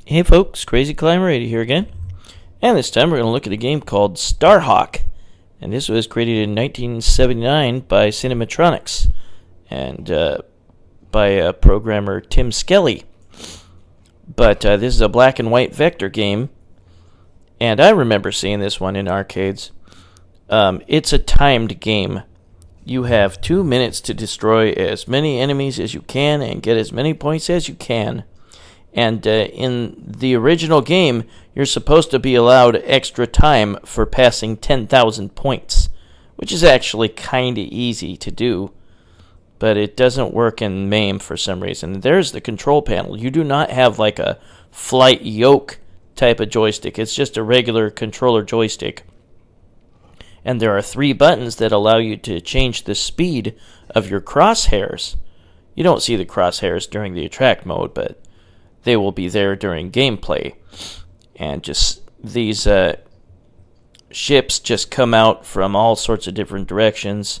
Hey folks, Crazy Climber 80 here again. And this time we're going to look at a game called Starhawk. And this was created in 1979 by Cinematronics. And by programmer Tim Skelly. But this is a black and white vector game. And I remember seeing this one in arcades. It's a timed game. You have 2 minutes to destroy as many enemies as you can and get as many points as you can. And in the original game, you're supposed to be allowed extra time for passing 10,000 points, which is actually kind of easy to do, but it doesn't work in MAME for some reason. There's the control panel. You do not have like a flight yoke type of joystick. It's just a regular controller joystick. And there are 3 buttons that allow you to change the speed of your crosshairs. You don't see the crosshairs during the attract mode, but they will be there during gameplay. And just these ships just come out from all sorts of different directions,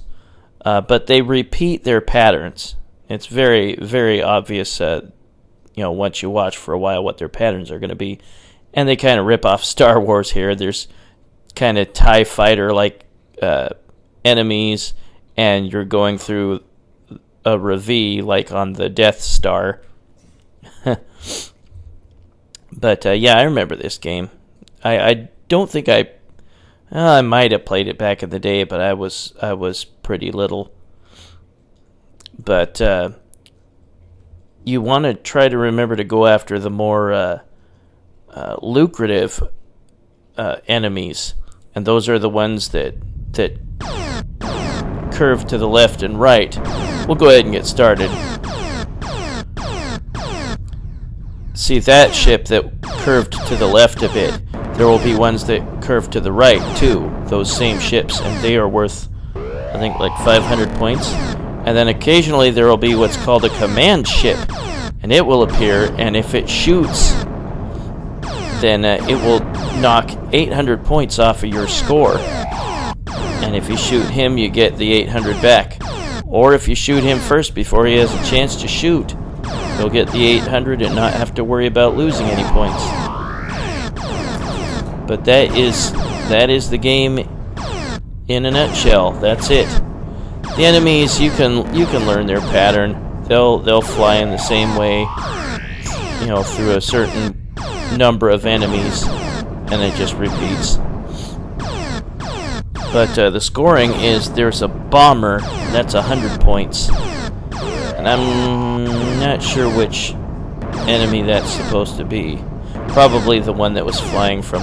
but they repeat their patterns. It's very, very obvious, once you watch for a while what their patterns are going to be. And they kind of rip off Star Wars here. There's kind of TIE fighter-like enemies, and you're going through a ravine like on the Death Star. But yeah, I remember this game. I don't think I might have played it back in the day, but I was pretty little. But you want to try to remember to go after the more lucrative enemies, and those are the ones that curve to the left and right. We'll go ahead and get started. See that ship that curved to the left a bit, there will be ones that curve to the right too, those same ships, and they are worth, I think, like 500 points. And then occasionally there will be what's called a command ship, and it will appear, and if it shoots, then it will knock 800 points off of your score. And if you shoot him, you get the 800 back. Or if you shoot him first before he has a chance to shoot, you'll get the 800 and not have to worry about losing any points. But that is the game in a nutshell. That's it. The enemies, you can learn their pattern. They'll fly in the same way, through a certain number of enemies, and it just repeats. But the scoring is, there's a bomber, that's 100 points. And I'm not sure which enemy that's supposed to be. Probably the one that was flying from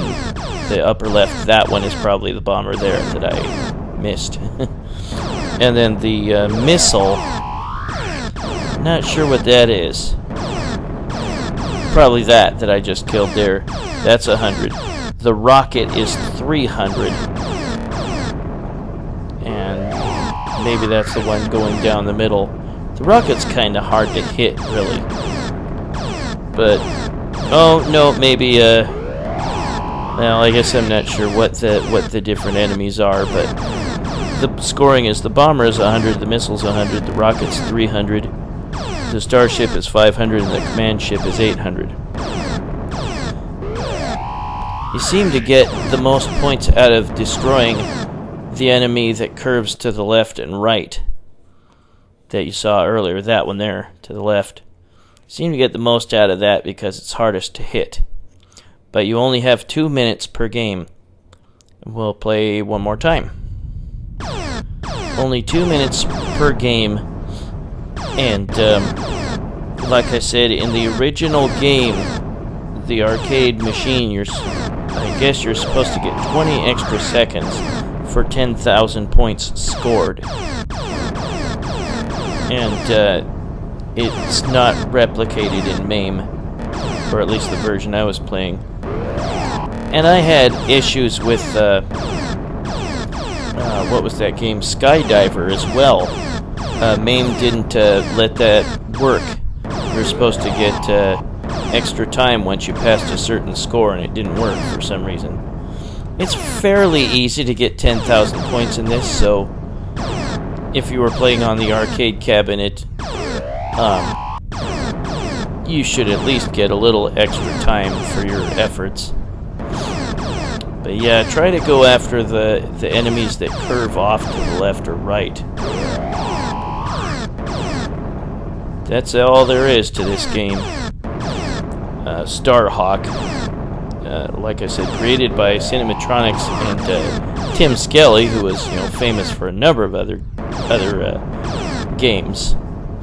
the upper left. That one is probably the bomber there that I missed. And then the missile, not sure what that is. Probably that I just killed there. That's 100. The rocket is 300. And maybe that's the one going down the middle. The rocket's kind of hard to hit, really. But, oh, no, maybe, well, I guess I'm not sure what the different enemies are, but the scoring is the bomber is 100, the missile's 100, the rocket's 300, the starship is 500, and the command ship is 800. You seem to get the most points out of destroying the enemy that curves to the left and right that you saw earlier, that one there to the left. You seem to get the most out of that because it's hardest to hit. But you only have 2 minutes per game. We'll play one more time. Only 2 minutes per game. And like I said, in the original game, the arcade machine, I guess you're supposed to get 20 extra seconds for 10,000 points scored. And it's not replicated in MAME, or at least the version I was playing. And I had issues with, what was that game? Skydiver as well. MAME didn't let that work. You were supposed to get extra time once you passed a certain score, and it didn't work for some reason. It's fairly easy to get 10,000 points in this, so if you were playing on the arcade cabinet, you should at least get a little extra time for your efforts. But yeah, try to go after the enemies that curve off to the left or right. That's all there is to this game. Starhawk, like I said, created by Cinematronics and Tim Skelly, who was famous for a number of other games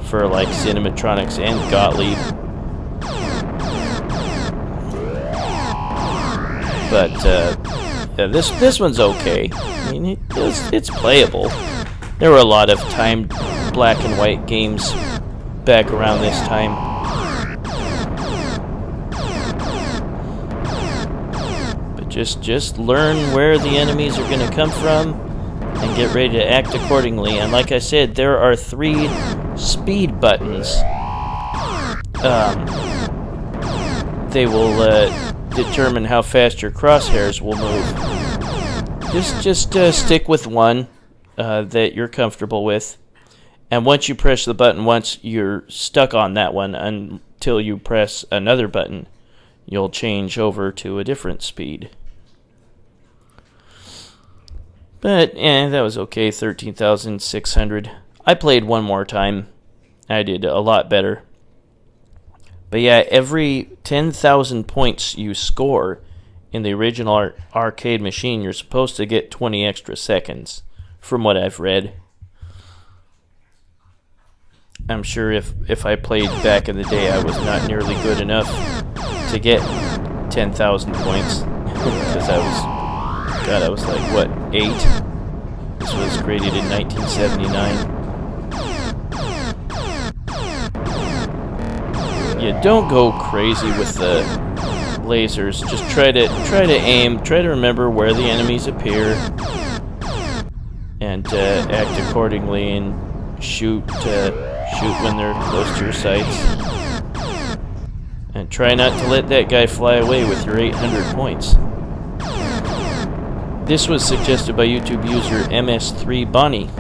for like Cinematronics and Gottlieb. But this one's okay. I mean, it's playable. There were a lot of timed black and white games back around this time. But just learn where the enemies are going to come from and get ready to act accordingly. And like I said, there are 3 speed buttons. They will determine how fast your crosshairs will move. Just stick with one that you're comfortable with. And once you press the button once, you're stuck on that one until you press another button. You'll change over to a different speed. But, that was okay, 13,600. I played one more time. I did a lot better. But yeah, every 10,000 points you score in the original arcade machine, you're supposed to get 20 extra seconds, from what I've read. I'm sure if I played back in the day, I was not nearly good enough to get 10,000 points. Because I was like, what, 8? This was created in 1979. Yeah, don't go crazy with the lasers. Just try to aim, try to remember where the enemies appear, and act accordingly and shoot when they're close to your sights. And try not to let that guy fly away with your 800 points. This was suggested by YouTube user MS3 Bonnie.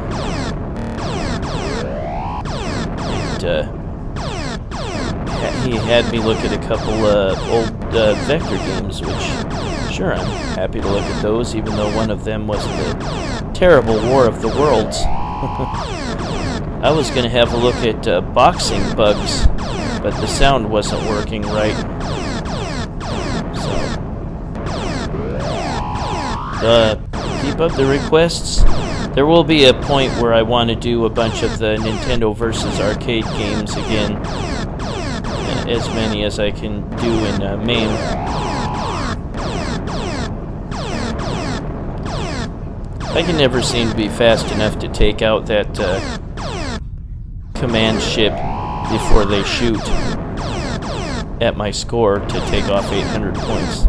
And he had me look at a couple old Vector games, which, sure, I'm happy to look at those, even though one of them was the terrible War of the Worlds. I was going to have a look at Boxing Bugs, but the sound wasn't working right. So, keep up the requests. There will be a point where I want to do a bunch of the Nintendo versus arcade games again. As many as I can do in MAME. I can never seem to be fast enough to take out that command ship before they shoot at my score to take off 800 points.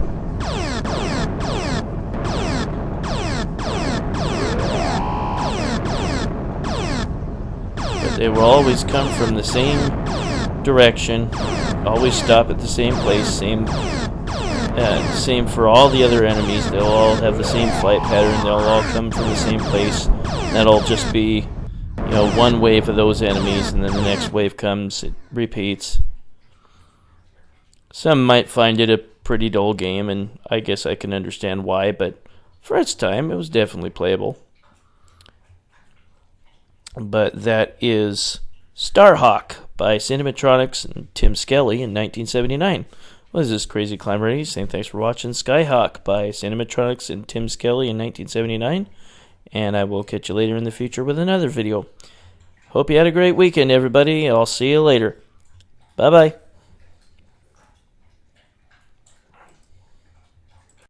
But they will always come from the same direction, always stop at the same place, same for all the other enemies. They'll all have the same flight pattern, they'll all come from the same place. That'll just be one wave of those enemies, and then the next wave comes, it repeats. Some might find it a pretty dull game, and I guess I can understand why, but for its time, it was definitely playable. But that is Starhawk by Cinematronics and Tim Skelly in 1979. Well, this is Crazy Climber 80 saying thanks for watching. Skyhawk by Cinematronics and Tim Skelly in 1979. And I will catch you later in the future with another video. Hope you had a great weekend, everybody. I'll see you later. Bye-bye.